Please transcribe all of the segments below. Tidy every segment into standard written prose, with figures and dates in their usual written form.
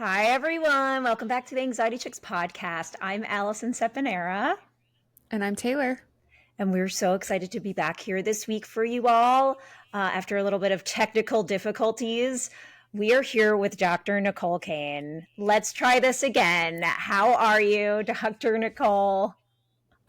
Hi, everyone. Welcome back to the Anxiety Chicks podcast. I'm Allison Sepanera, And I'm Taylor. and we're so excited to be back here this week for you all. After a little bit of technical difficulties, we are here with Dr. Nicole Cain. Let's try this again. How are you, Dr. Nicole?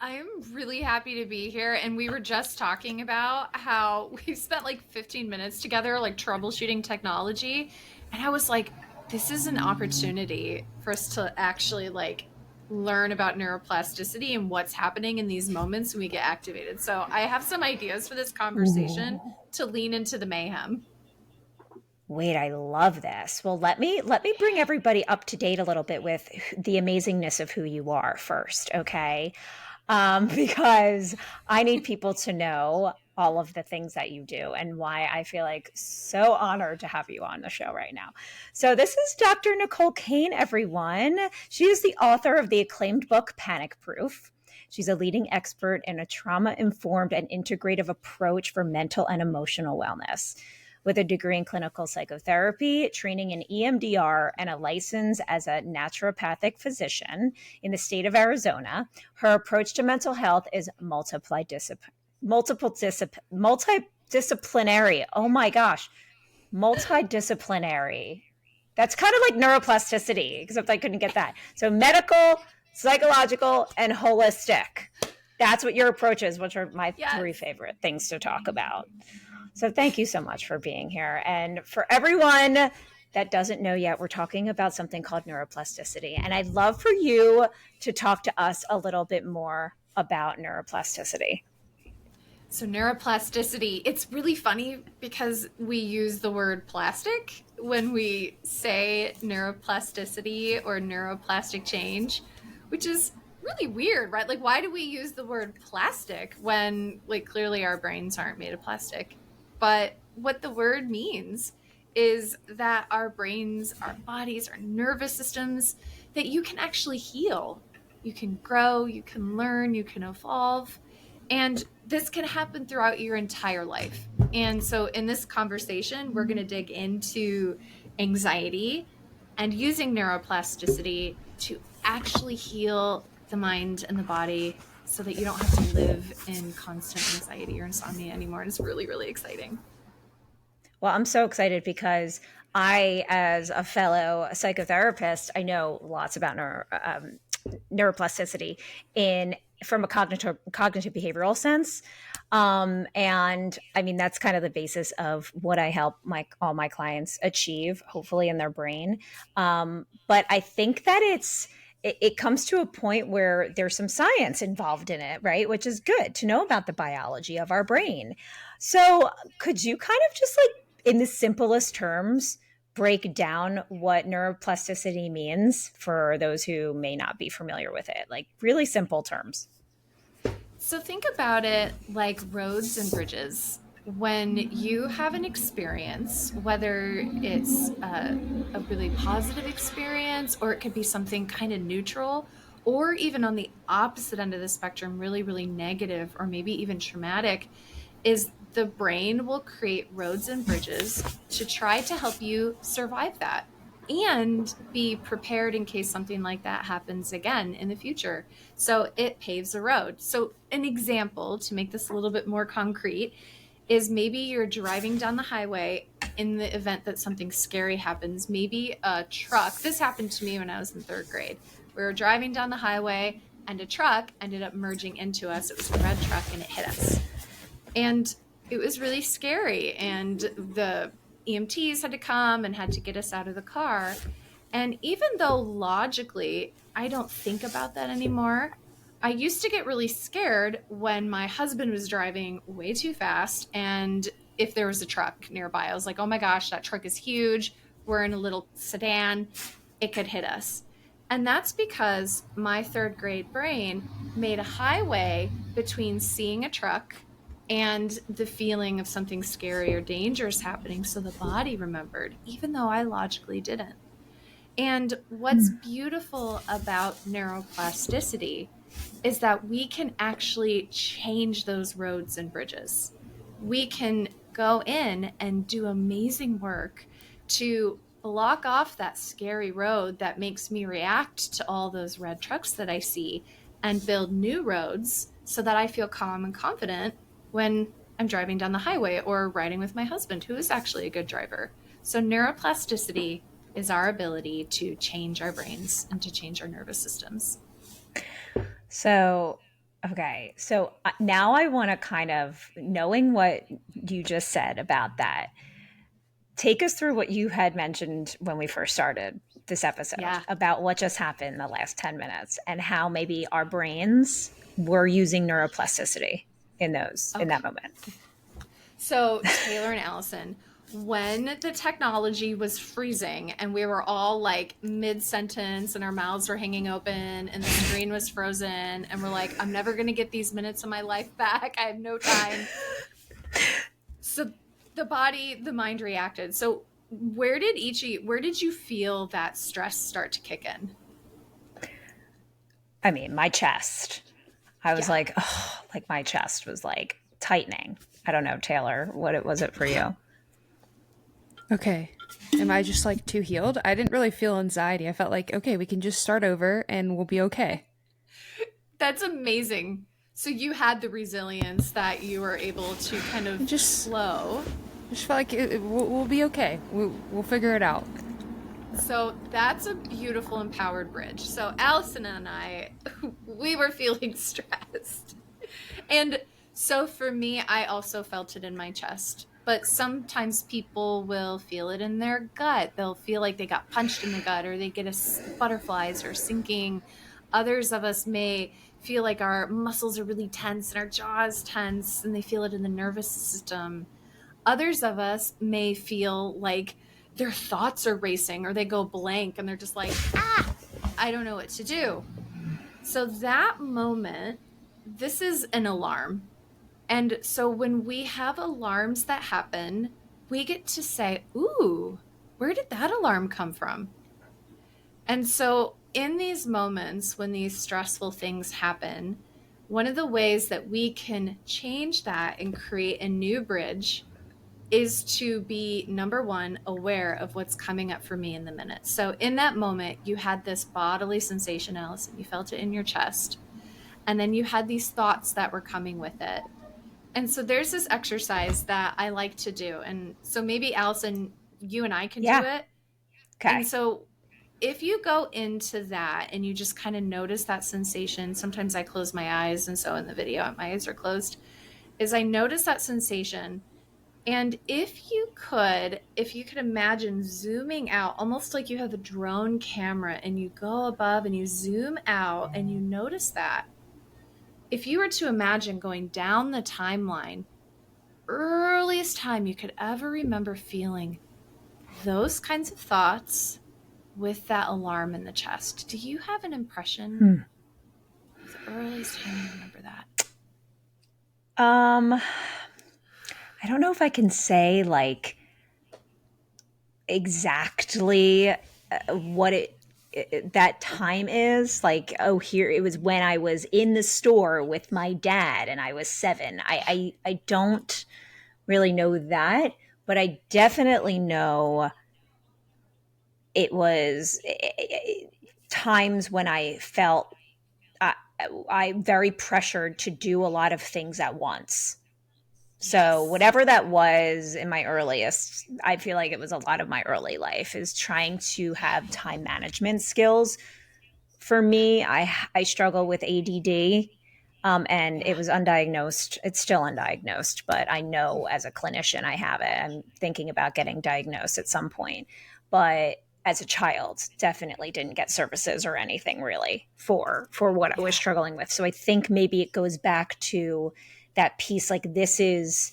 I'm really happy to be here. And we were just talking about how we've spent like 15 minutes together, like troubleshooting technology. And I was like, this is an opportunity for us to actually like learn about neuroplasticity and what's happening in these moments when we get activated. So I have some ideas for this conversation to lean into the mayhem. Wait, I love this. Well, let me bring everybody up to date a little bit with the amazingness of who you are first, okay? Because I need people to know all of the things that you do and why I feel like so honored to have you on the show right now. So this is Dr. Nicole Cain, everyone. She is the author of the acclaimed book, Panic Proof. She's a leading expert in a trauma-informed and integrative approach for mental and emotional wellness. With a degree in clinical psychotherapy, training in EMDR, and a license as a naturopathic physician in the state of Arizona, her approach to mental health is multidisciplinary. Oh my gosh, multidisciplinary. That's kind of like neuroplasticity, except I couldn't get that. So medical, psychological, and holistic. That's what your approach is, which are my three favorite things to talk about. So thank you so much for being here. And for everyone that doesn't know yet, we're talking about something called neuroplasticity. And I'd love for you to talk to us a little bit more about neuroplasticity. So neuroplasticity, it's really funny because we use the word plastic when we say neuroplasticity or neuroplastic change, which is really weird, right? Like, why do we use the word plastic when, like, clearly our brains aren't made of plastic? But what the word means is that our brains, our bodies, our nervous systems, that you can actually heal. You can grow, you can learn, you can evolve. And this can happen throughout your entire life. And so in this conversation, we're going to dig into anxiety and using neuroplasticity to actually heal the mind and the body so that you don't have to live in constant anxiety or insomnia anymore. And it's really, really exciting. Well, I'm so excited because I, as a fellow psychotherapist, I know lots about neuroplasticity from a cognitive behavioral sense. And I mean, that's kind of the basis of what I help all my clients achieve, hopefully in their brain. But I think that it comes to a point where there's some science involved in it, right? Which is good to know about the biology of our brain. So could you kind of just like, in the simplest terms, break down what neuroplasticity means for those who may not be familiar with it? Like really simple terms. So think about it like roads and bridges. When you have an experience, whether it's a really positive experience or it could be something kind of neutral, or even on the opposite end of the spectrum, really, really negative or maybe even traumatic, is the brain will create roads and bridges to try to help you survive that and be prepared in case something like that happens again in the future. So it paves a road. So an example to make this a little bit more concrete is maybe you're driving down the highway in the event that something scary happens. Maybe a truck. This happened to me when I was in third grade. We were driving down the highway and a truck ended up merging into us. It was a red truck and it hit us. And it was really scary. And the EMTs had to come and had to get us out of the car. And even though logically I don't think about that anymore, I used to get really scared when my husband was driving way too fast. And if there was a truck nearby, I was like, oh my gosh, that truck is huge. We're in a little sedan. It could hit us. And that's because my third grade brain made a highway between seeing a truck and the feeling of something scary or dangerous happening. So the body remembered, even though I logically didn't. And what's beautiful about neuroplasticity is that we can actually change those roads and bridges. We can go in and do amazing work to block off that scary road that makes me react to all those red trucks that I see and build new roads so that I feel calm and confident when I'm driving down the highway or riding with my husband, who is actually a good driver. So, neuroplasticity is our ability to change our brains and to change our nervous systems. So, okay. So now I want to kind of, knowing what you just said about that, take us through what you had mentioned when we first started this episode Yeah. about what just happened in the last 10 minutes and how maybe our brains were using neuroplasticity in Okay. that moment. So, Taylor and Allison, when the technology was freezing and we were all like mid sentence and our mouths were hanging open and the screen was frozen and we're like, I'm never going to get these minutes of my life back. I have no time. So, the mind reacted. So, where did you feel that stress start to kick in? I mean, my chest. I was Yeah. like, oh, like my chest was like tightening. I don't know, Taylor, what it was it for you? Okay. Am I just like too healed? I didn't really feel anxiety. I felt like, okay, we can just start over and we'll be okay. That's amazing. So you had the resilience that you were able to kind of Just flow. just felt like we'll be okay. We'll figure it out. So that's a beautiful empowered bridge. So Allison and I, we were feeling stressed. And so for me, I also felt it in my chest. But sometimes people will feel it in their gut. They'll feel like they got punched in the gut or they get butterflies or sinking. Others of us may feel like our muscles are really tense and our jaw is tense and they feel it in the nervous system. Others of us may feel like their thoughts are racing or they go blank and they're just like, I don't know what to do. So that moment, this is an alarm. And so when we have alarms that happen, we get to say, ooh, where did that alarm come from? And so in these moments when these stressful things happen, one of the ways that we can change that and create a new bridge is to be, number one, aware of what's coming up for me in the minute. So in that moment, you had this bodily sensation, Allison. You felt it in your chest. And then you had these thoughts that were coming with it. And so there's this exercise that I like to do. And so maybe, Allison, you and I can do Yeah. it. And Okay. so if you go into that and you just kind of notice that sensation, sometimes I close my eyes. And so in the video, my eyes are closed, is I notice that sensation. And if you could imagine zooming out, almost like you have a drone camera and you go above and you zoom out and you notice that. If you were to imagine going down the timeline, earliest time you could ever remember feeling those kinds of thoughts with that alarm in the chest. Do you have an impression of the earliest time you remember that? I don't know if I can say like exactly what that time is like. Oh, here it was when I was in the store with my dad and I was 7. I don't really know that, but I definitely know it was times when I felt I, I very pressured to do a lot of things at once. So Yes. whatever that was in my earliest, I feel like it was a lot of my early life is trying to have time management skills. For me, I struggle with ADD, and Yeah. it was undiagnosed. It's still undiagnosed, but I know as a clinician I have it. I'm thinking about getting diagnosed at some point, but as a child, definitely didn't get services or anything really for what I was Yeah. struggling with. So I think maybe it goes back to that piece. Like this is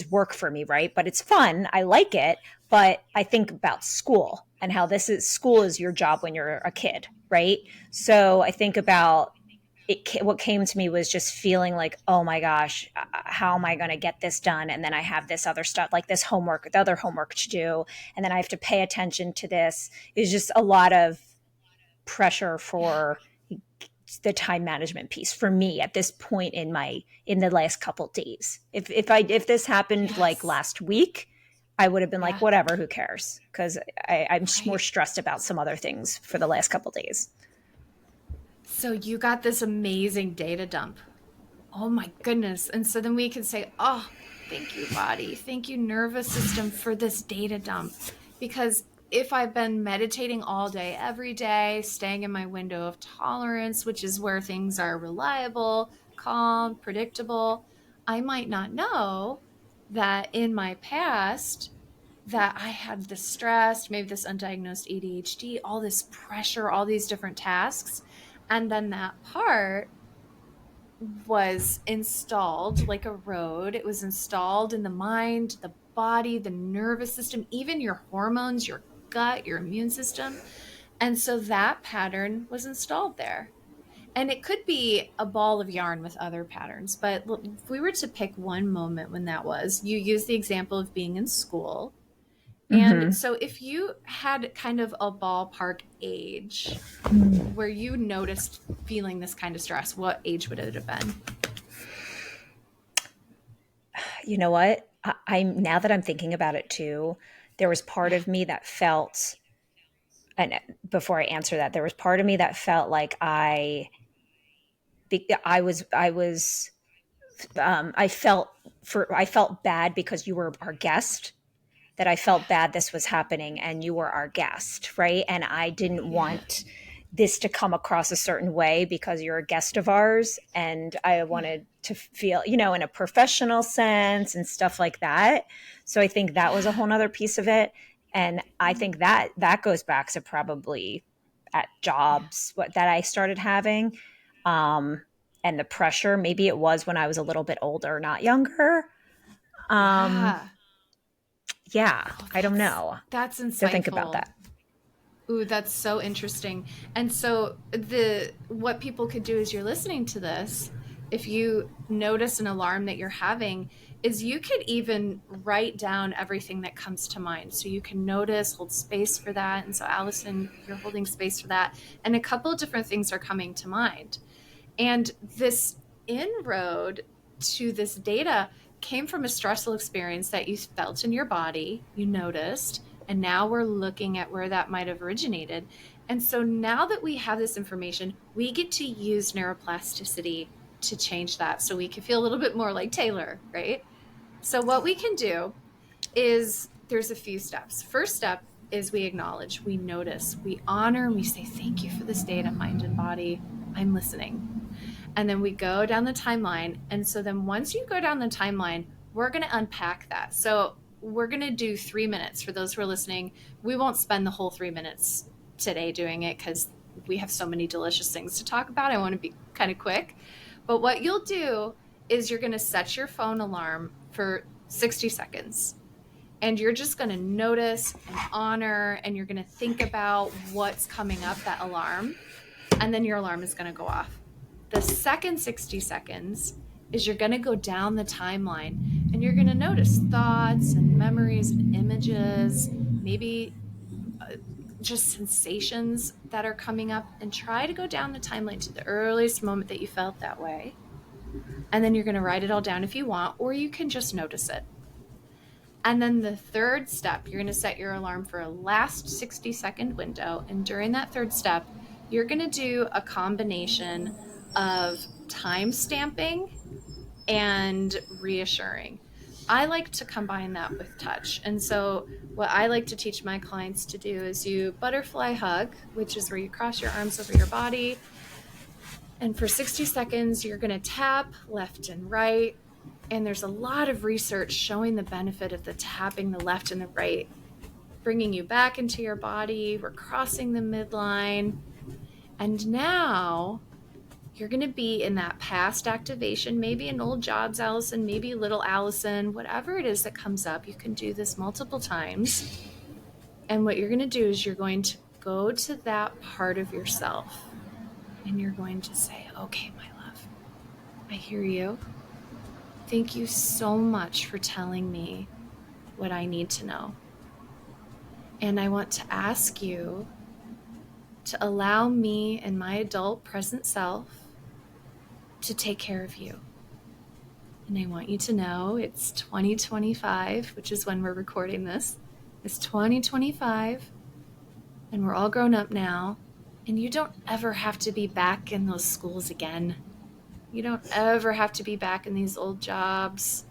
work for me, right? But it's fun. I like it. But I think about school and how school is your job when you're a kid, right? So I think about it. What came to me was just feeling like, oh my gosh, how am I going to get this done? And then I have this other stuff, like this homework, the other homework to do, and then I have to pay attention to this. It's just a lot of pressure Yeah. for the time management piece for me at this point in the last couple days. If this happened like Yes. last week, I would have been like, Yeah. whatever, who cares? Because I'm more Right. stressed about some other things for the last couple days. So you got this amazing data dump. Oh my goodness. And so then we could say, oh, thank you, body. Thank you, nervous system, for this data dump. Because if I've been meditating all day, every day, staying in my window of tolerance, which is where things are reliable, calm, predictable, I might not know that in my past that I had this stress, maybe this undiagnosed ADHD, all this pressure, all these different tasks. And then that part was installed like a road. It was installed in the mind, the body, the nervous system, even your hormones, your gut, your immune system. And so that pattern was installed there. And it could be a ball of yarn with other patterns. But if we were to pick one moment when that was, you use the example of being in school. And Mm-hmm. so if you had kind of a ballpark age where you noticed feeling this kind of stress, what age would it have been? You know what? I'm now that I'm thinking about it too, there was part Yeah. of me that felt, and before I answer that, there was part of me that felt like I felt bad because you were our guest, that I Yeah. felt bad this was happening and you were our guest, right? And I didn't Yeah. want this to come across a certain way because you're a guest of ours. And I Yeah. wanted to feel, in a professional sense and stuff like that. So I think that was a Yeah. whole nother piece of it. And I think that goes back to probably at Yeah. jobs that I started having. Um, and the pressure, maybe it was when I was a little bit older, not younger. Um, Yeah. yeah, Oh, I don't know. that's So think about insightful. that. Ooh, that's so interesting. And so the what people could do as you're listening to this, if you notice an alarm that you're having, is you could even write down everything that comes to mind. So you can notice, hold space for that. And so Allison, you're holding space for that. And a couple of different things are coming to mind. And this inroad to this data came from a stressful experience that you felt in your body, you noticed, and now we're looking at where that might have originated. And so now that we have this information, we get to use neuroplasticity to change that so we can feel a little bit more like Taylor, right? So, what we can do is there's a few steps. First step is we acknowledge, we notice, we honor, and we say, thank you for this data, mind and body. I'm listening. And then we go down the timeline. And so then once you go down the timeline, we're going to unpack that. So we're going to do 3 minutes for those who are listening. We won't spend the whole 3 minutes today doing it because we have so many delicious things to talk about. I want to be kind of quick. But what you'll do is you're going to set your phone alarm for 60 seconds. And you're just going to notice and honor, and you're going to think about what's coming up, that alarm. And then your alarm is going to go off. The second 60 seconds is you're going to go down the timeline and you're going to notice thoughts and memories and images, maybe just sensations that are coming up, and try to go down the timeline to the earliest moment that you felt that way. And then you're going to write it all down if you want, or you can just notice it. And then the third step, you're going to set your alarm for a last 60-second window. And during that third step, you're going to do a combination of time stamping and reassuring. I like to combine that with touch. And so what I like to teach my clients to do is you butterfly hug, which is where you cross your arms over your body. And for 60 seconds, you're going to tap left and right. And there's a lot of research showing the benefit of the tapping the left and the right, bringing you back into your body. We're crossing the midline. And now you're going to be in that past activation, maybe an old Jobs Allison, maybe little Allison, whatever it is that comes up. You can do this multiple times. And what you're going to do is you're going to go to that part of yourself and you're going to say, okay, my love, I hear you. Thank you so much for telling me what I need to know. And I want to ask you to allow me and my adult present self to take care of you. And I want you to know it's 2025, which is when we're recording this. It's 2025, and we're all grown up now. And you don't ever have to be back in those schools again. You don't ever have to be back in these old jobs.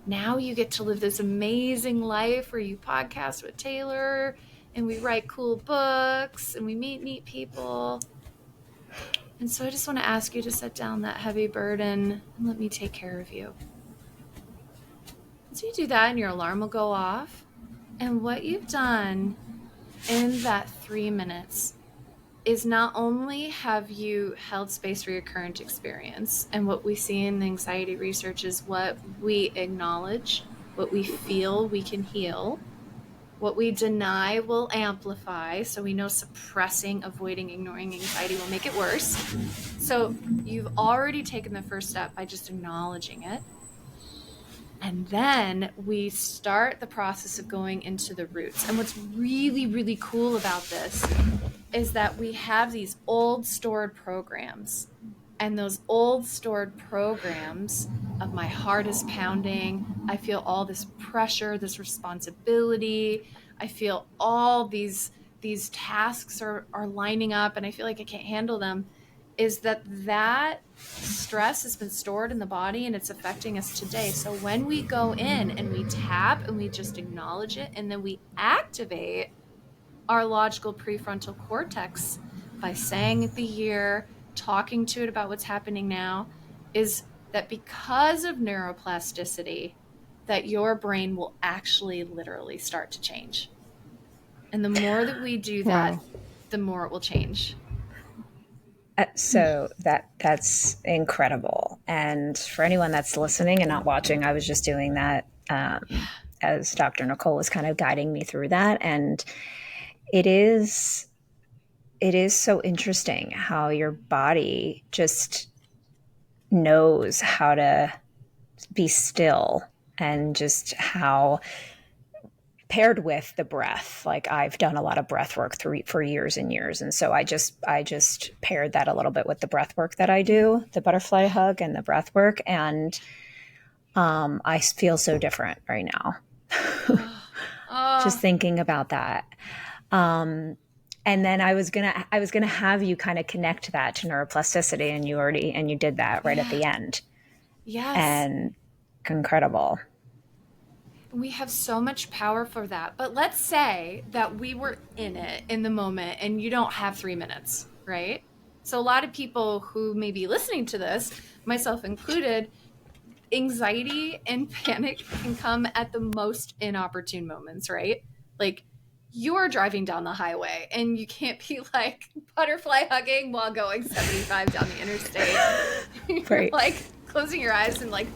Now you get to live this amazing life where you podcast with Taylor and we write cool books and we meet neat people. And so I just want to ask you to set down that heavy burden and let me take care of you. So you do that and your alarm will go off. And what you've done in that 3 minutes is not only have you held space for your current experience, and what we see in the anxiety research is what we acknowledge, what we feel we can heal, what we deny will amplify. So we know suppressing, avoiding, ignoring anxiety will make it worse. So you've already taken the first step by just acknowledging it. And then we start the process of going into the roots. And what's really, really cool about this is that we have these old stored programs. And those old stored programs of my heart is pounding. I feel all this pressure, this responsibility. I feel all these tasks are lining up and I feel like I can't handle them. Is that stress has been stored in the body and it's affecting us today. So when we go in and we tap and we just acknowledge it and then we activate our logical prefrontal cortex by saying the year, talking to it about what's happening now, is that because of neuroplasticity, that your brain will actually literally start to change. And the more that we do that, Wow. the more it will change. So that's incredible. And for anyone that's listening and not watching, I was just doing that as Dr. Nicole was kind of guiding me through that. And it is so interesting how your body just knows how to be still, and just how paired with the breath. Like I've done a lot of breath work for years and years. And so I just paired that a little bit with the breath work that I do, the butterfly hug and the breath work. And I feel so different right now. Just thinking about that. And then I was gonna have you kind of connect that to neuroplasticity, and you did that right at the end. Yes. And incredible. We have so much power for that. But let's say that we were in it in the moment and you don't have 3 minutes, right? So a lot of people who may be listening to this, myself included, anxiety and panic can come at the most inopportune moments, right? Like you're driving down the highway and you can't be like butterfly hugging while going 75 down the interstate. You're Right. like closing your eyes and like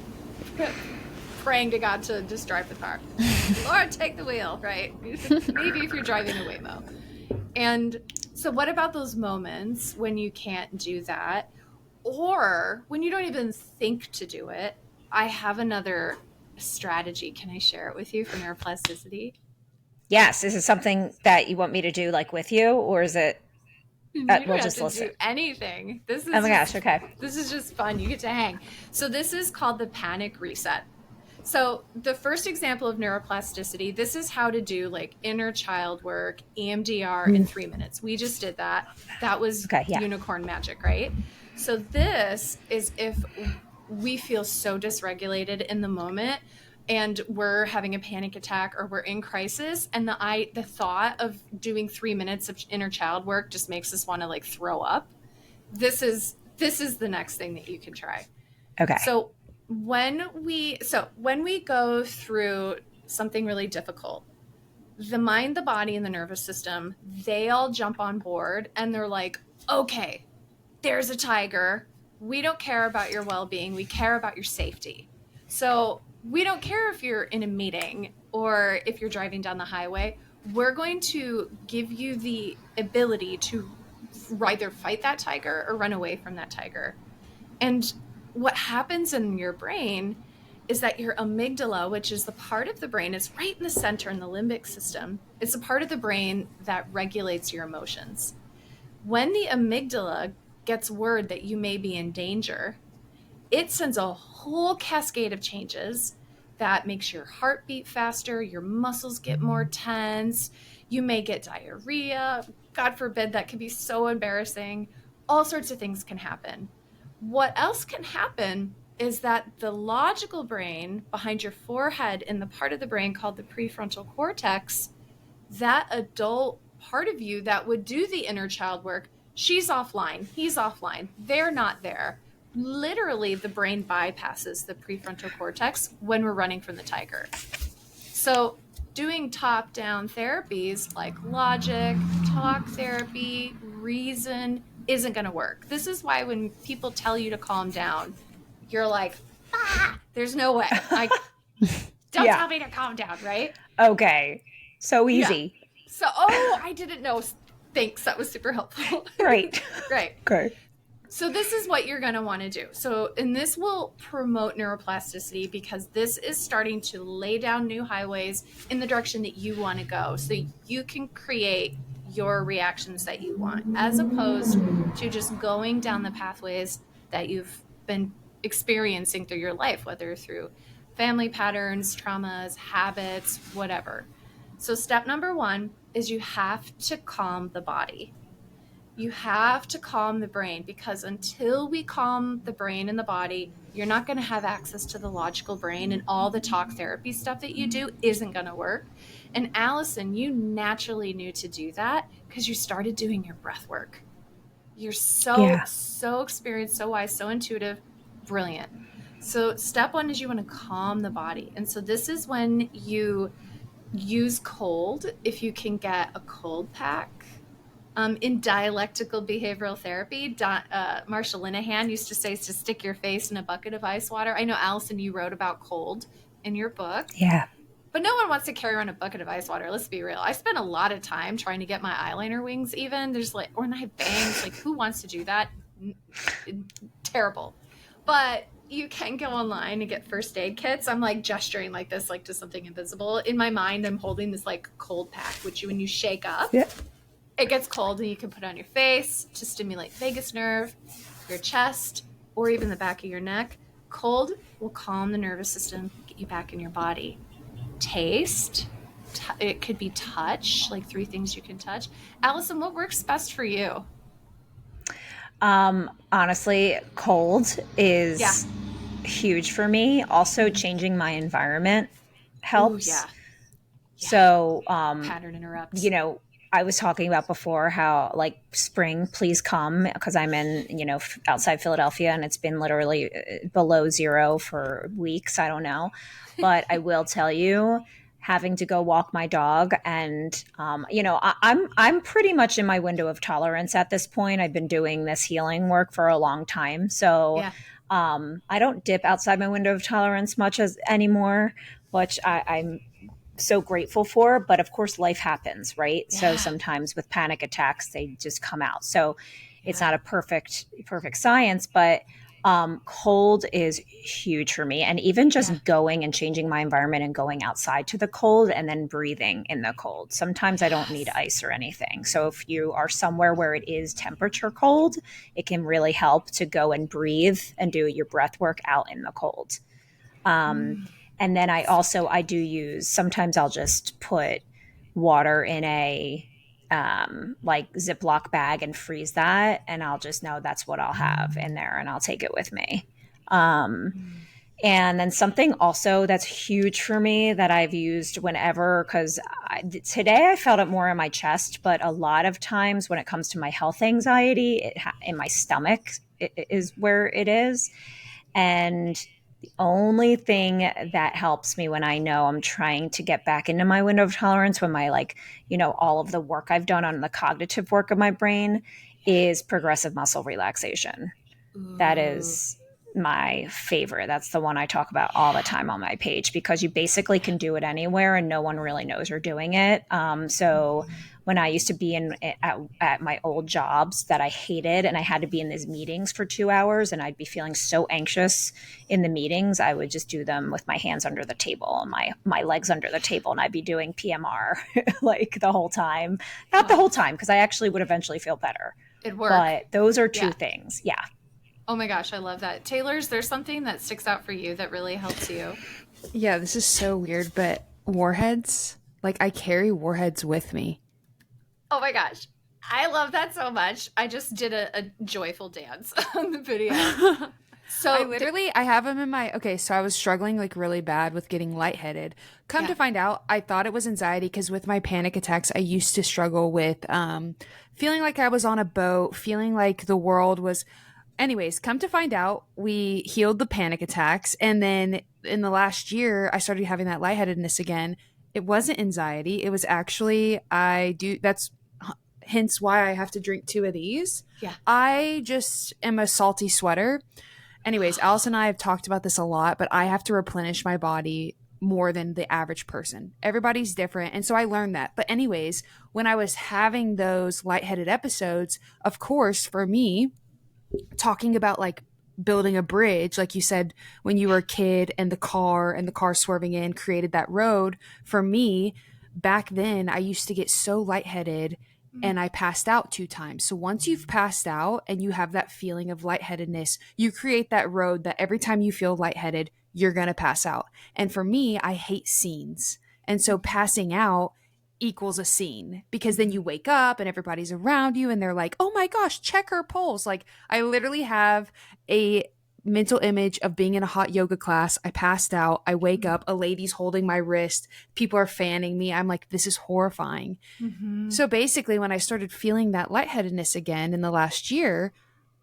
praying to God to just drive the car. Lord, take the wheel, right? Maybe if you're driving a Waymo. And so what about those moments when you can't do that, or when you don't even think to do it? I have another strategy. Can I share it with you for neuroplasticity? Yes. Is it something that you want me to do like with you, or is it You don't we'll have just to listen? do anything. This is Oh my gosh. Okay. This is just fun. You get to hang. So this is called the panic reset. So the first example of neuroplasticity, this is how to do like inner child work, EMDR in 3 minutes. We just did that. That was unicorn magic, right? So this is if we feel so dysregulated in the moment and we're having a panic attack or we're in crisis, and the thought of doing 3 minutes of inner child work just makes us want to like throw up. This is the next thing that you can try. Okay. So when we go through something really difficult, the mind, the body, and the nervous system, they all jump on board and they're like, okay, there's a tiger. We don't care about your well-being. We care about your safety. So we don't care if you're in a meeting or if you're driving down the highway. We're going to give you the ability to either fight that tiger or run away from that tiger. And what happens in your brain is that your amygdala, which is the part of the brain, is right in the center in the limbic system. It's a part of the brain that regulates your emotions. When the amygdala gets word that you may be in danger, it sends a whole cascade of changes that makes your heart beat faster, your muscles get more tense, you may get diarrhea. God forbid, that can be so embarrassing. All sorts of things can happen. What else can happen is that the logical brain behind your forehead, in the part of the brain called the prefrontal cortex, that adult part of you that would do the inner child work, she's offline, he's offline, they're not there. Literally, the brain bypasses the prefrontal cortex when we're running from the tiger. So doing top-down therapies like logic, talk therapy, reason isn't going to work. This is why when people tell you to calm down, you're like, there's no way. Like, don't tell me to calm down, right? Okay. So easy. Yeah. So, I didn't know. Thanks. That was super helpful. Right. Right. Okay. So this is what you're going to want to do. So, and this will promote neuroplasticity because this is starting to lay down new highways in the direction that you want to go. So you can create your reactions that you want, as opposed to just going down the pathways that you've been experiencing through your life, whether through family patterns, traumas, habits, whatever. So step number 1 is you have to calm the body. You have to calm the brain, because until we calm the brain and the body, you're not going to have access to the logical brain, and all the talk therapy stuff that you do isn't going to work. And Allison, you naturally knew to do that because you started doing your breath work. You're so experienced, so wise, so intuitive, brilliant. So step 1 is you want to calm the body. And so this is when you use cold, if you can get a cold pack. In dialectical behavioral therapy, Marsha Linehan used to say to stick your face in a bucket of ice water. I know, Allison, you wrote about cold in your book. Yeah. But no one wants to carry around a bucket of ice water. Let's be real. I spent a lot of time trying to get my eyeliner wings even. There's like, or when I have bangs, like who wants to do that? Terrible. But you can go online and get first aid kits. I'm like gesturing like this, like to something invisible. In my mind, I'm holding this like cold pack, which when you shake up, it gets cold and you can put it on your face to stimulate vagus nerve, your chest, or even the back of your neck. Cold will calm the nervous system, get you back in your body. Taste, it could be touch, like 3 things you can touch. Allison, what works best for you? Honestly, cold is huge for me. Also, changing my environment helps. Ooh, yeah. So, pattern interrupts. You know, I was talking about before how like spring, please come, because I'm in, outside Philadelphia and it's been literally below 0 for weeks. I don't know. But I will tell you, having to go walk my dog and, I'm pretty much in my window of tolerance at this point. I've been doing this healing work for a long time. So I don't dip outside my window of tolerance much anymore, which I'm so grateful for. But of course, life happens, right? Yeah. So sometimes with panic attacks, they just come out. So it's not a perfect science, but cold is huge for me. And even just going and changing my environment and going outside to the cold and then breathing in the cold. Sometimes I don't need ice or anything. So if you are somewhere where it is temperature cold, it can really help to go and breathe and do your breath work out in the cold. And then I do use, sometimes I'll just put water in a like Ziploc bag and freeze that. And I'll just know that's what I'll have in there and I'll take it with me. And then something also that's huge for me that I've used whenever, because today I felt it more in my chest, but a lot of times when it comes to my health anxiety, in my stomach is where it is. And the only thing that helps me when I know I'm trying to get back into my window of tolerance, when my all of the work I've done on the cognitive work of my brain, is progressive muscle relaxation. Ooh. That is my favorite. That's the one I talk about all the time on my page, because you basically can do it anywhere and no one really knows you're doing it. So when I used to be at my old jobs that I hated, and I had to be in these meetings for 2 hours and I'd be feeling so anxious in the meetings, I would just do them with my hands under the table and my legs under the table, and I'd be doing PMR like the whole time. Not the whole time, because I actually would eventually feel better. It worked. But those are 2 things. Yeah. Oh my gosh, I love that. Taylor, is there something that sticks out for you that really helps you? Yeah, this is so weird, but warheads, like I carry warheads with me. Oh my gosh. I love that so much. I just did a joyful dance on the video. So, I have them in my, okay, so I was struggling like really bad with getting lightheaded. Come yeah. to find out, I thought it was anxiety because with my panic attacks, I used to struggle with feeling like I was on a boat, feeling like the world was. Anyways, come to find out, we healed the panic attacks. And then in the last year, I started having that lightheadedness again. It wasn't anxiety. It was actually, that's hence why I have to drink two of these. Yeah. I just am a salty sweater. Anyways, Alice and I have talked about this a lot, but I have to replenish my body more than the average person. Everybody's different. And so I learned that. But, anyways, when I was having those lightheaded episodes, of course, for me, talking about like building a bridge, like you said, when you were a kid and the car swerving in created that road. For me, back then, I used to get so lightheaded and I passed out 2 times. So once you've passed out and you have that feeling of lightheadedness, you create that road that every time you feel lightheaded, you're going to pass out. And for me, I hate scenes. And so passing out equals a scene because then you wake up and everybody's around you and they're like, oh my gosh, check her pulse. Like I literally have a mental image of being in a hot yoga class. I passed out. I wake up. A lady's holding my wrist. People are fanning me. I'm like, this is horrifying. Mm-hmm. So basically, when I started feeling that lightheadedness again in the last year,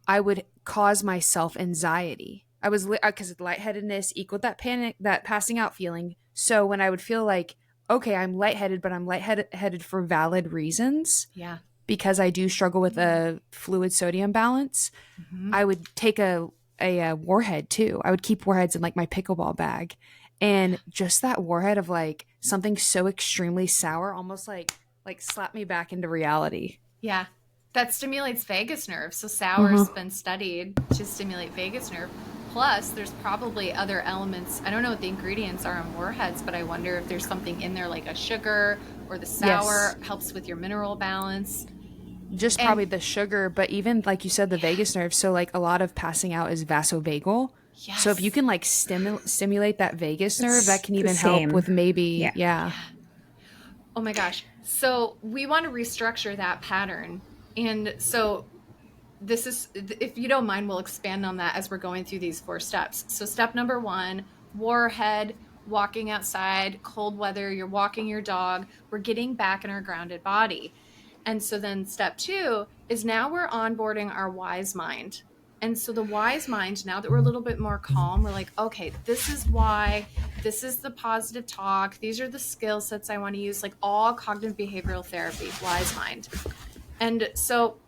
I would cause myself anxiety. I was because lightheadedness equaled that panic, that passing out feeling. So when I would feel like, okay, I'm lightheaded, but I'm lightheaded for valid reasons. Yeah. Because I do struggle with a fluid sodium balance. Mm-hmm. I would take a warhead too. I would keep warheads in like my pickleball bag. And just that warhead of like something so extremely sour almost like slap me back into reality. Yeah. That stimulates vagus nerve. So sour's been studied to stimulate vagus nerve. Plus, there's probably other elements. I don't know what the ingredients are in warheads, but I wonder if there's something in there like a sugar or the sour helps with your mineral balance. Just probably the sugar, but even like you said, the vagus nerve. So like a lot of passing out is vasovagal. Yes. So if you can like stimulate that vagus nerve, that can even same. help with maybe, yeah. Oh my gosh. So we want to restructure that pattern. And so this is, if you don't mind, we'll expand on that as we're going through these 4 steps. So step number 1, warhead, walking outside, cold weather, you're walking your dog, we're getting back in our grounded body. And so then step 2 is now we're onboarding our wise mind. And so the wise mind, now that we're a little bit more calm, we're like, okay, this is why, this is the positive talk, these are the skill sets I want to use, like all cognitive behavioral therapy, wise mind. And so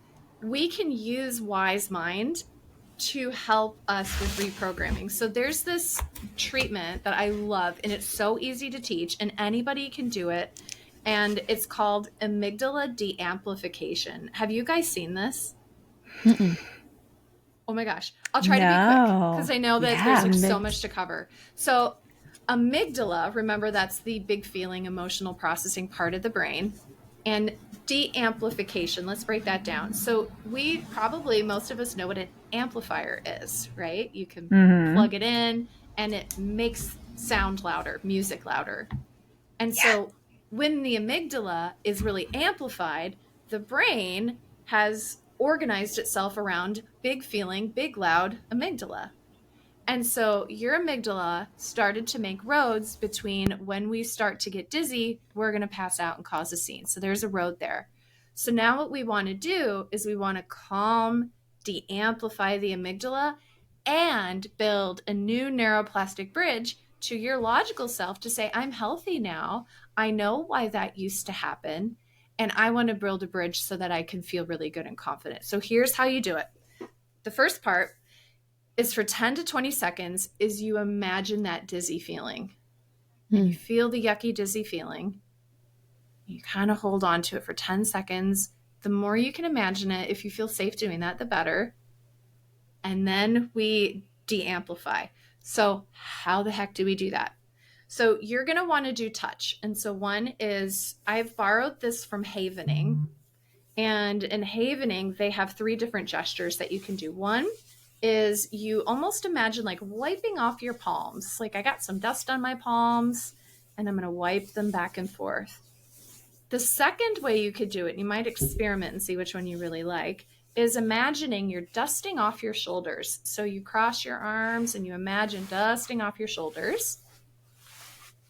we can use wise mind to help us with reprogramming. So there's this treatment that I love, and it's so easy to teach, and anybody can do it. And it's called amygdala de-amplification. Have you guys seen this? Mm-mm. Oh my gosh. I'll try to be quick because I know that there's like so much to cover. So amygdala, remember that's the big feeling, emotional processing part of the brain. And de-amplification, let's break that down. So we probably, most of us know what an amplifier is, right? You can plug it in and it makes sound louder, music louder. And so when the amygdala is really amplified, the brain has organized itself around big feeling, big loud amygdala. And so your amygdala started to make roads between when we start to get dizzy, we're going to pass out and cause a scene. So there's a road there. So now what we want to do is we want to calm, de-amplify the amygdala and build a new neuroplastic bridge to your logical self to say, I'm healthy now. I know why that used to happen. And I want to build a bridge so that I can feel really good and confident. So here's how you do it. The first part is for 10 to 20 seconds is you imagine that dizzy feeling. And you feel the yucky dizzy feeling. You kind of hold on to it for 10 seconds. The more you can imagine it, if you feel safe doing that, the better. And then we de-amplify. So how the heck do we do that? So you're going to want to do touch. And so one is, I've borrowed this from Havening. And in Havening, they have 3 different gestures that you can do. One is you almost imagine like wiping off your palms. Like I got some dust on my palms and I'm going to wipe them back and forth. The second way you could do it, and you might experiment and see which one you really like, is imagining you're dusting off your shoulders. So you cross your arms and you imagine dusting off your shoulders.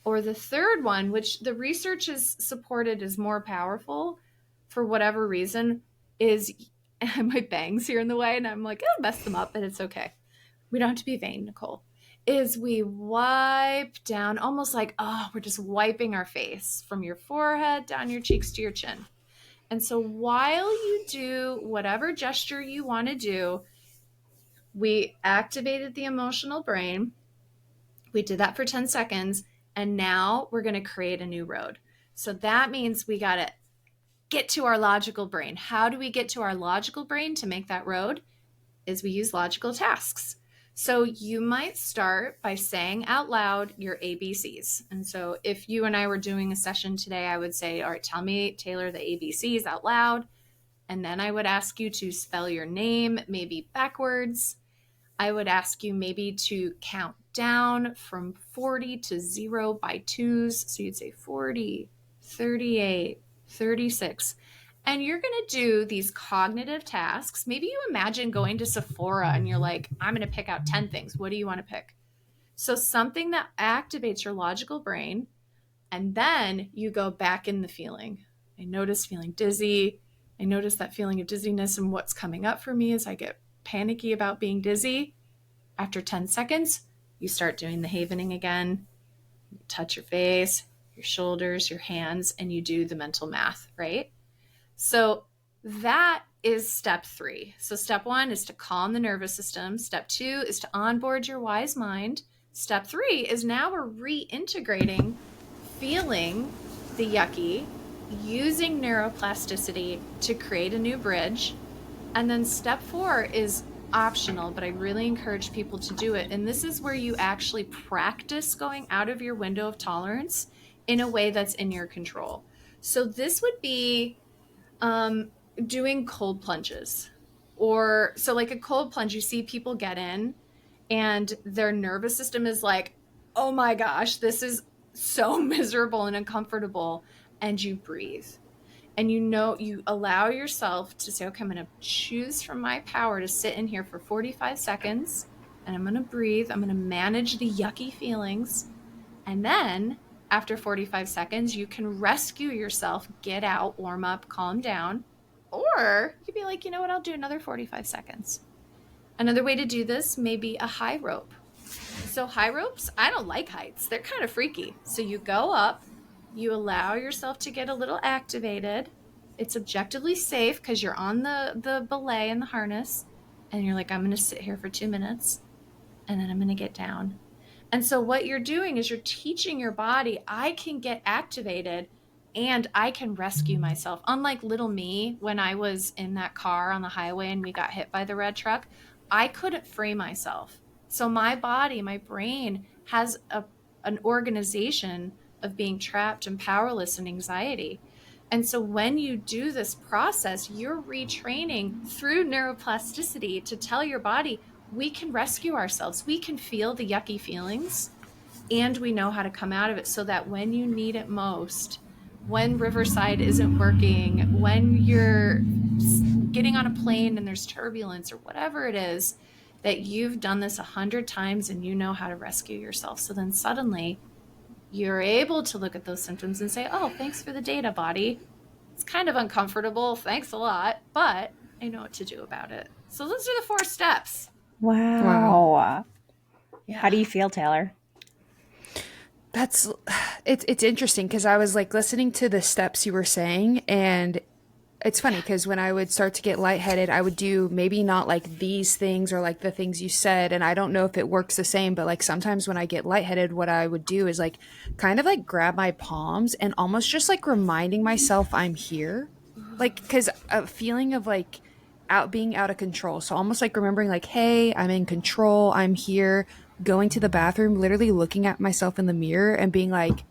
Or the third one, which the research has supported is more powerful for whatever reason, is my bangs here in the way, and I'm like, I'll mess them up, but it's okay. We don't have to be vain, Nicole. Is we wipe down almost like, oh, we're just wiping our face from your forehead down your cheeks to your chin. And so while you do whatever gesture you want to do, we activated the emotional brain. We did that for 10 seconds. And now we're going to create a new road. So that means we got to get to our logical brain. How do we get to our logical brain to make that road? Is we use logical tasks. So you might start by saying out loud your ABCs. And so if you and I were doing a session today, I would say, all right, tell me, Taylor, the ABCs out loud. And then I would ask you to spell your name, maybe backwards. I would ask you maybe to count down from 40 to 0 by twos. So you'd say 40, 38, 36. And you're going to do these cognitive tasks. Maybe you imagine going to Sephora and you're like, I'm going to pick out 10 things. What do you want to pick? So something that activates your logical brain. And then you go back in the feeling. I notice feeling dizzy. I notice that feeling of dizziness and what's coming up for me as I get panicky about being dizzy. After 10 seconds, you start doing the havening again. You touch your face, your shoulders, your hands, and you do the mental math, right? So that is step 3. So step 1 is to calm the nervous system. Step 2 is to onboard your wise mind. Step 3 is now we're reintegrating, feeling the yucky, using neuroplasticity to create a new bridge. And then step 4 is optional, but I really encourage people to do it. And this is where you actually practice going out of your window of tolerance in a way that's in your control. So this would be doing cold plunges. Or so like a cold plunge, you see people get in and their nervous system is like, oh my gosh, this is so miserable and uncomfortable. And you breathe. And you allow yourself to say, okay, I'm going to choose from my power to sit in here for 45 seconds. And I'm going to breathe. I'm going to manage the yucky feelings. And then after 45 seconds, you can rescue yourself, get out, warm up, calm down. Or you'd be like, you know what, I'll do another 45 seconds. Another way to do this may be a high rope. So high ropes, I don't like heights. They're kind of freaky. So you go up, you allow yourself to get a little activated. It's objectively safe because you're on the belay and the harness. And you're like, I'm going to sit here for 2 minutes. And then I'm going to get down. And so what you're doing is you're teaching your body, I can get activated and I can rescue myself. Unlike little me, when I was in that car on the highway and we got hit by the red truck, I couldn't free myself. So my body, my brain has an organization of being trapped and powerless and anxiety. And so when you do this process, you're retraining through neuroplasticity to tell your body, we can rescue ourselves. We can feel the yucky feelings and we know how to come out of it so that when you need it most, when Riverside isn't working, when you're getting on a plane and there's turbulence or whatever it is, that you've done this 100 times and you know how to rescue yourself. So then suddenly you're able to look at those symptoms and say, oh, thanks for the data, body. It's kind of uncomfortable. Thanks a lot, but I know what to do about it. So those are the 4 steps. Wow. Yeah. How do you feel, Taylor? It's interesting because I was like listening to the steps you were saying, and it's funny because when I would start to get lightheaded, I would do maybe not like these things or like the things you said, and I don't know if it works the same, but like sometimes when I get lightheaded, what I would do is like kind of like grab my palms and almost just like reminding myself I'm here, like because a feeling of like being out of control. So almost like remembering like, hey, I'm in control, I'm here, going to the bathroom, literally looking at myself in the mirror and being like,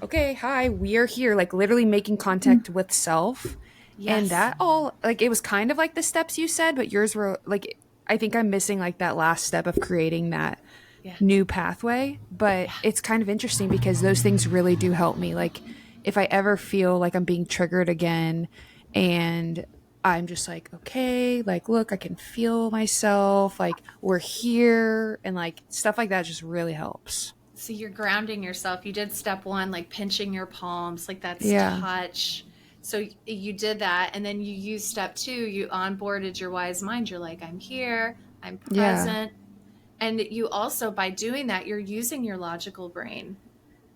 okay, hi, we are here, like literally making contact with self. Yes. And that all, like, it was kind of like the steps you said, but yours were like I think I'm missing like that last step of creating that Yeah. new pathway. But it's kind of interesting because those things really do help me. Like if I ever feel like I'm being triggered again and I'm just like, okay, like, look, I can feel myself, like, we're here, and like stuff like that just really helps. So you're grounding yourself. You did step one, like pinching your palms, like that's Yeah. touch. So you did that. And then you used step two, you onboarded your wise mind. You're like, I'm here, I'm Yeah. present. And you also, by doing that, you're using your logical brain.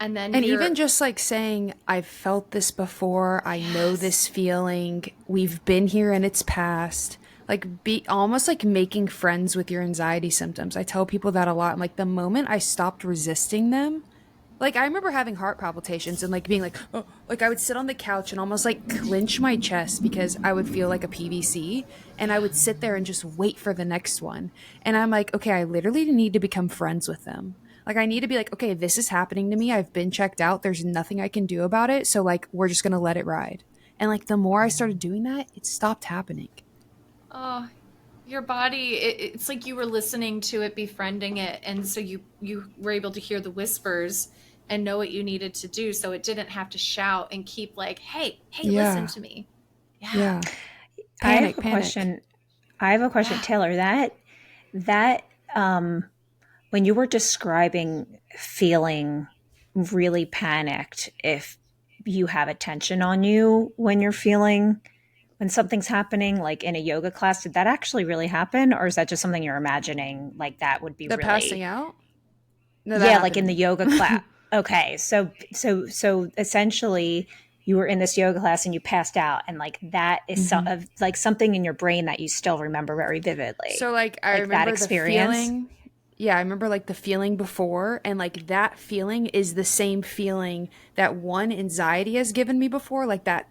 And then And even you're, just like saying, I've felt this before, I know yes, this feeling, we've been here and it's past. Like, be almost like making friends with your anxiety symptoms. I tell people that a lot. I'm like, the moment I stopped resisting them, like, I remember having heart palpitations and like being like, oh, like I would sit on the couch and almost like clench my chest because I would feel like a PVC. And I would sit there and just wait for the next one. And I'm like, okay, I literally need to become friends with them. Like, I need to be like, okay, this is happening to me. I've been checked out. There's nothing I can do about it. So, like, we're just going to let it ride. And, like, the more I started doing that, it stopped happening. oh, your body, it's like you were listening to it, befriending it. And so you were able to hear the whispers and know what you needed to do. So it didn't have to shout and keep like, hey, listen Yeah. to me. Yeah. Yeah. I have Panic, a panic. question. I have a question, Yeah. Taylor. That when you were describing feeling really panicked, if you have attention on you when you're feeling when something's happening, like in a yoga class, did that actually really happen, or is that just something you're imagining? Like that would be The passing really, out? No, that yeah, happened like to in the me. yoga class. Okay, so essentially, you were in this yoga class and you passed out, and like that is Mhm. like something in your brain that you still remember very vividly, So like I like that remember the experience. feeling. Yeah, I remember like the feeling before and like that feeling is the same feeling that one anxiety has given me before, like that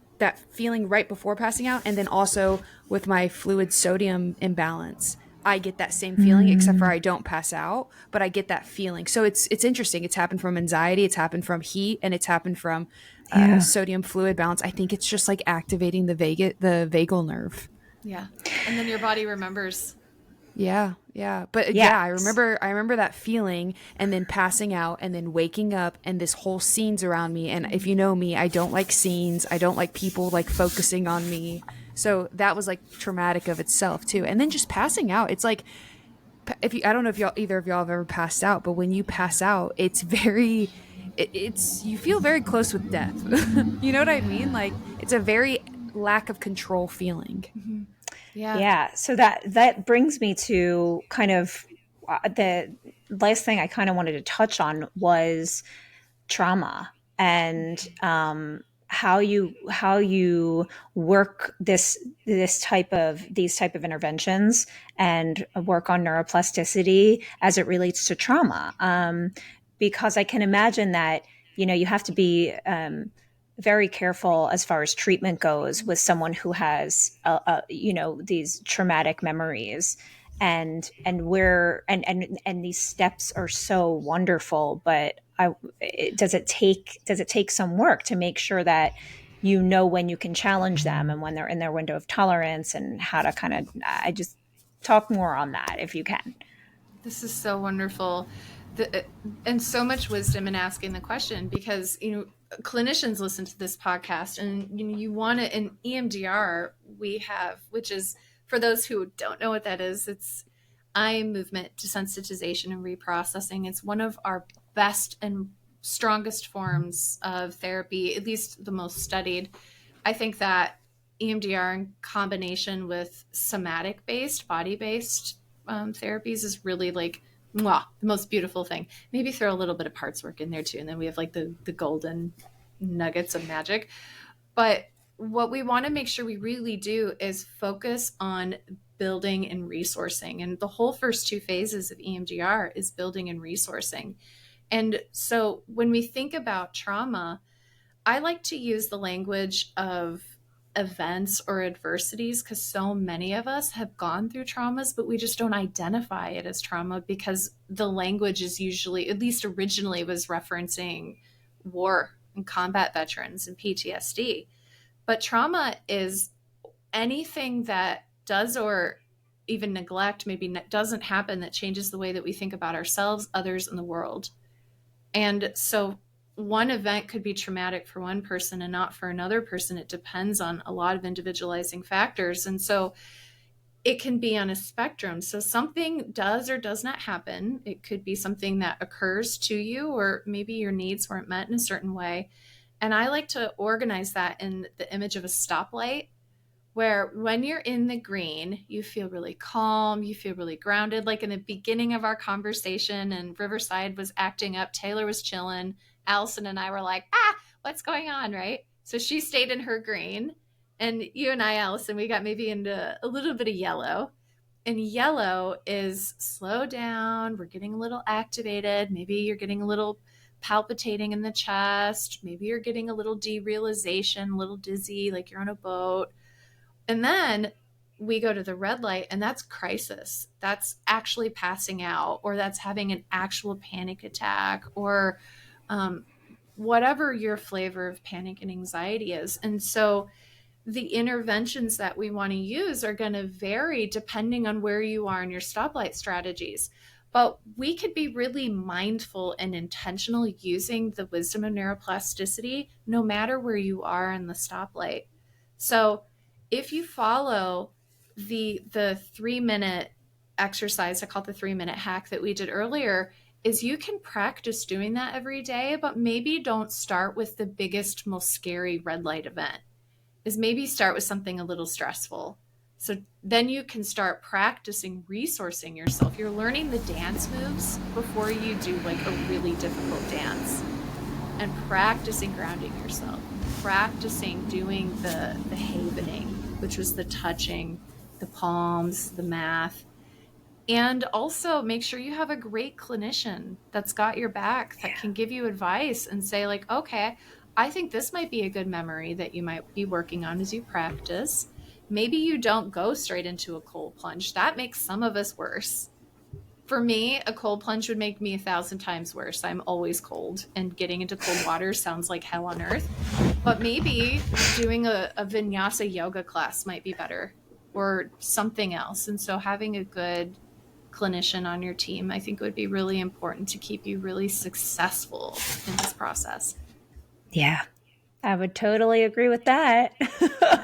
feeling right before passing out and then also with my fluid sodium imbalance. I get that same feeling except for Mm, I don't pass out, but I get that feeling. So it's interesting. It's happened from anxiety, it's happened from heat, and it's happened from yeah. sodium fluid balance. I think it's just like activating the vagal nerve. Yeah. And then your body remembers. Yeah, yeah. But yeah, Yes. I remember that feeling and then passing out and then waking up and this whole scene's around me. And if you know me, I don't like scenes. I don't like people like focusing on me. So that was like traumatic of itself too. And then just passing out, it's like if you I don't know if y'all either of y'all have ever passed out, but when you pass out, it's very it's you feel very close with death. You know what I mean? Like it's a very lack of control feeling. Mhm. Yeah. Yeah. So that brings me to kind of the last thing I kind of wanted to touch on was trauma and how you work these type of interventions and work on neuroplasticity as it relates to trauma. Because I can imagine that you have to be very careful as far as treatment goes with someone who has these traumatic memories and these steps are so wonderful, but does it take some work to make sure that you know when you can challenge them and when they're in their window of tolerance and how to kind of I just talk more on that if you can. This is so wonderful. And so much wisdom in asking the question because, clinicians listen to this podcast and you want to, in EMDR, we have, which is for those who don't know what that is, it's eye movement desensitization and reprocessing. It's one of our best and strongest forms of therapy, at least the most studied. I think that EMDR in combination with somatic based, body based therapies is really like mwah, the most beautiful thing. Maybe throw a little bit of parts work in there too. And then we have like the golden nuggets of magic. But what we want to make sure we really do is focus on building and resourcing. And the whole first two phases of EMDR is building and resourcing. And so when we think about trauma, I like to use the language of events or adversities because so many of us have gone through traumas, but we just don't identify it as trauma because the language is usually, at least originally, was referencing war and combat veterans and PTSD. But trauma is anything that does or even neglect maybe doesn't happen that changes the way that we think about ourselves, others, and the world. And so one event could be traumatic for one person and not for another person. It depends on a lot of individualizing factors. And so it can be on a spectrum. So something does or does not happen. It could be something that occurs to you, or maybe your needs weren't met in a certain way. And I like to organize that in the image of a stoplight, where when you're in the green, you feel really calm, you feel really grounded. Like in the beginning of our conversation, and Riverside was acting up, Taylor was chilling, Allison and I were like, what's going on, right? So she stayed in her green. And you and I, Allison, we got maybe into a little bit of yellow. And yellow is slow down, we're getting a little activated, maybe you're getting a little palpitating in the chest, maybe you're getting a little derealization, a little dizzy, like you're on a boat. And then we go to the red light, and that's crisis. That's actually passing out, or that's having an actual panic attack, or whatever your flavor of panic and anxiety is. And so the interventions that we want to use are going to vary depending on where you are in your stoplight strategies. But we could be really mindful and intentional using the wisdom of neuroplasticity no matter where you are in the stoplight. So if you follow the 3-minute exercise, I call it the 3-minute hack that we did earlier, is you can practice doing that every day, but maybe don't start with the biggest, most scary red light event. Is maybe start with something a little stressful. So then you can start practicing resourcing yourself. You're learning the dance moves before you do like a really difficult dance, and practicing grounding yourself, practicing doing the havening, which was the touching, the palms, the math. And also make sure you have a great clinician that's got your back, that can give you advice and say like, okay, I think this might be a good memory that you might be working on as you practice. Maybe you don't go straight into a cold plunge. That makes some of us worse. For me, a cold plunge would make me 1,000 times worse. I'm always cold, and getting into cold water sounds like hell on earth. But maybe doing a vinyasa yoga class might be better, or something else. And so having a good clinician on your team, I think, would be really important to keep you really successful in this process. Yeah, I would totally agree with that.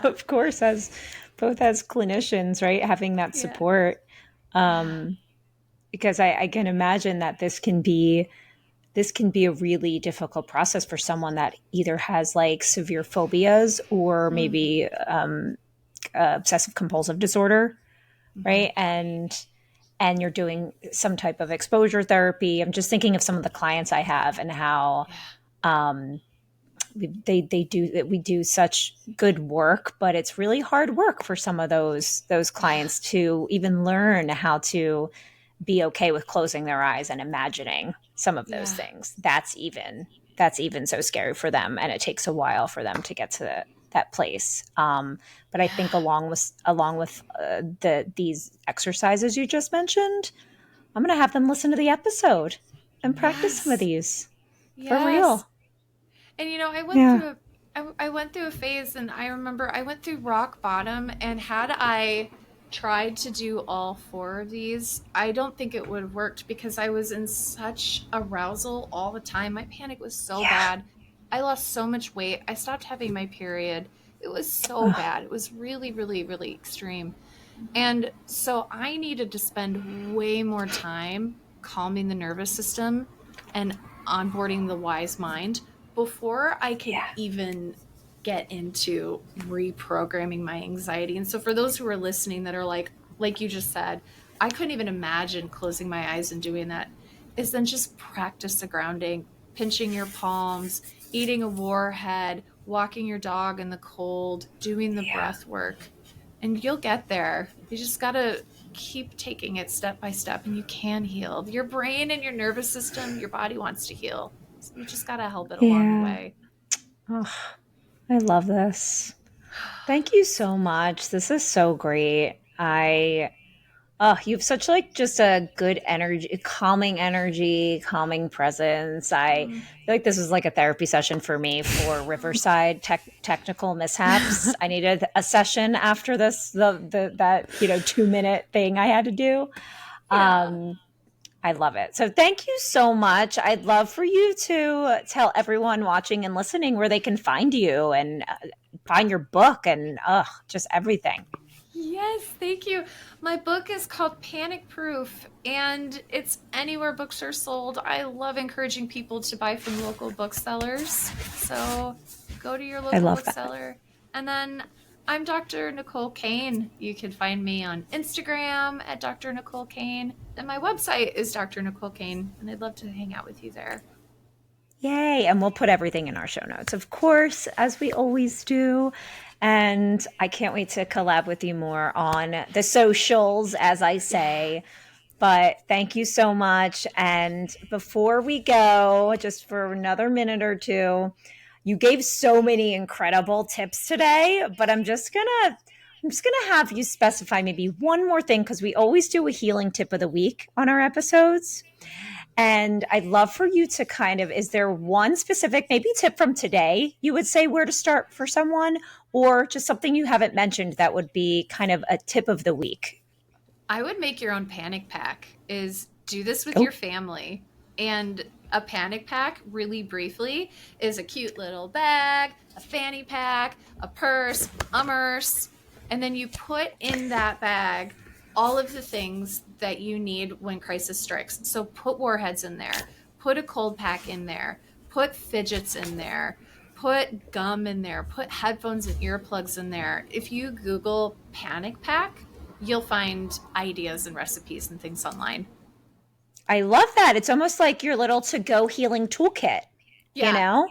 Of course, as both as clinicians, right? Having that Yeah. support. Because I can imagine that this can be a really difficult process for someone that either has like severe phobias or Mm-hmm. maybe obsessive compulsive disorder, Mm-hmm. right? And you're doing some type of exposure therapy. I'm just thinking of some of the clients I have and how Yeah. um, we do such good work, but it's really hard work for some of those Yeah. clients to even learn how to be okay with closing their eyes and imagining some of those Yeah. things. That's even so scary for them, and it takes a while for them to get to that place. But I think Yeah. along with these exercises you just mentioned, I'm going to have them listen to the episode and practice some of Yes. these for Yes. real. And Yeah. I went through a phase, and I remember I went through rock bottom, and had I tried to do all four of these, I don't think it would have worked, because I was in such arousal all the time. My panic was so Yeah. bad. I lost so much weight. I stopped having my period. It was so Oh, bad. It was really, really, really extreme. And so I needed to spend way more time calming the nervous system and onboarding the wise mind before I could yeah. even get into reprogramming my anxiety. And so for those who are listening that are like you just said, I couldn't even imagine closing my eyes and doing that, is then just practice the grounding, pinching your palms, eating a warhead, walking your dog in the cold, doing the Yeah. breath work, and you'll get there. You just got to keep taking it step by step, and you can heal. Your brain and your nervous system, your body wants to heal. So you just got to help it along the Yeah. way. Oh, I love this. Thank you so much. This is so great. Oh, you have such like just a good energy, calming presence. I Mm. feel like this was like a therapy session for me for Riverside technical mishaps. I needed a session after this, the that 2 minute thing I had to do. Yeah. Um, I love it. So thank you so much. I'd love for you to tell everyone watching and listening where they can find you and find your book and just everything. Yes, thank you. My book is called Panic Proof, and it's anywhere books are sold. I love encouraging people to buy from local booksellers. So go to your I local love that. bookseller. And then I'm Dr. Nicole Cain. You can find me on Instagram at Dr. Nicole Cain. And my website is Dr. Nicole Cain, and I'd love to hang out with you there. Yay. And we'll put everything in our show notes, of course, as we always do. And I can't wait to collab with you more on the socials, as I say. But thank you so much. And before we go, just for another minute or two, you gave so many incredible tips today, but I'm just gonna have you specify maybe one more thing because we always do a healing tip of the week on our episodes. And I'd love for you to is there one specific, maybe tip from today you would say where to start for someone, or just something you haven't mentioned that would be kind of a tip of the week? I would make your own panic pack. Is do this with your Oh, family. And a panic pack, really briefly, is a cute little bag, a fanny pack, a purse, a merce, and then you put in that bag all of the things that you need when crisis strikes. So put warheads in there, put a cold pack in there, put fidgets in there, put gum in there, put headphones and earplugs in there. If you Google panic pack, you'll find ideas and recipes and things online. I love that. It's almost like your little to go healing toolkit, you Yeah, know?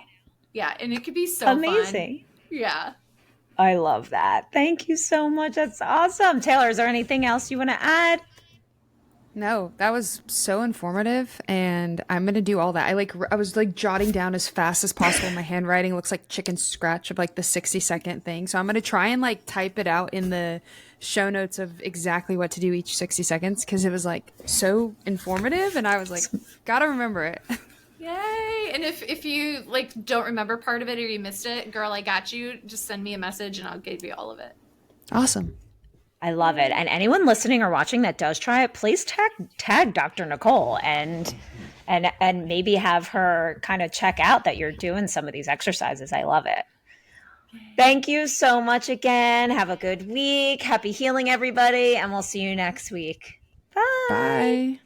yeah, and it could be so fun. Amazing. Yeah. I love that. Thank you so much. That's awesome. Taylor, is there anything else you want to add? No, that was so informative, and I'm gonna do all that. I was like jotting down as fast as possible. My handwriting looks like chicken scratch of like the 60-second thing. So I'm gonna try and like type it out in the show notes of exactly what to do each 60 seconds because it was like so informative, and I was like, gotta remember it. Yay. And if you like don't remember part of it or you missed it, girl, I got you. Just send me a message and I'll give you all of it. Awesome. I love it. And anyone listening or watching that does try it, please tag Dr. Nicole and maybe have her kind of check out that you're doing some of these exercises. I love it. Thank you so much again. Have a good week. Happy healing, everybody, and we'll see you next week. Bye. Bye.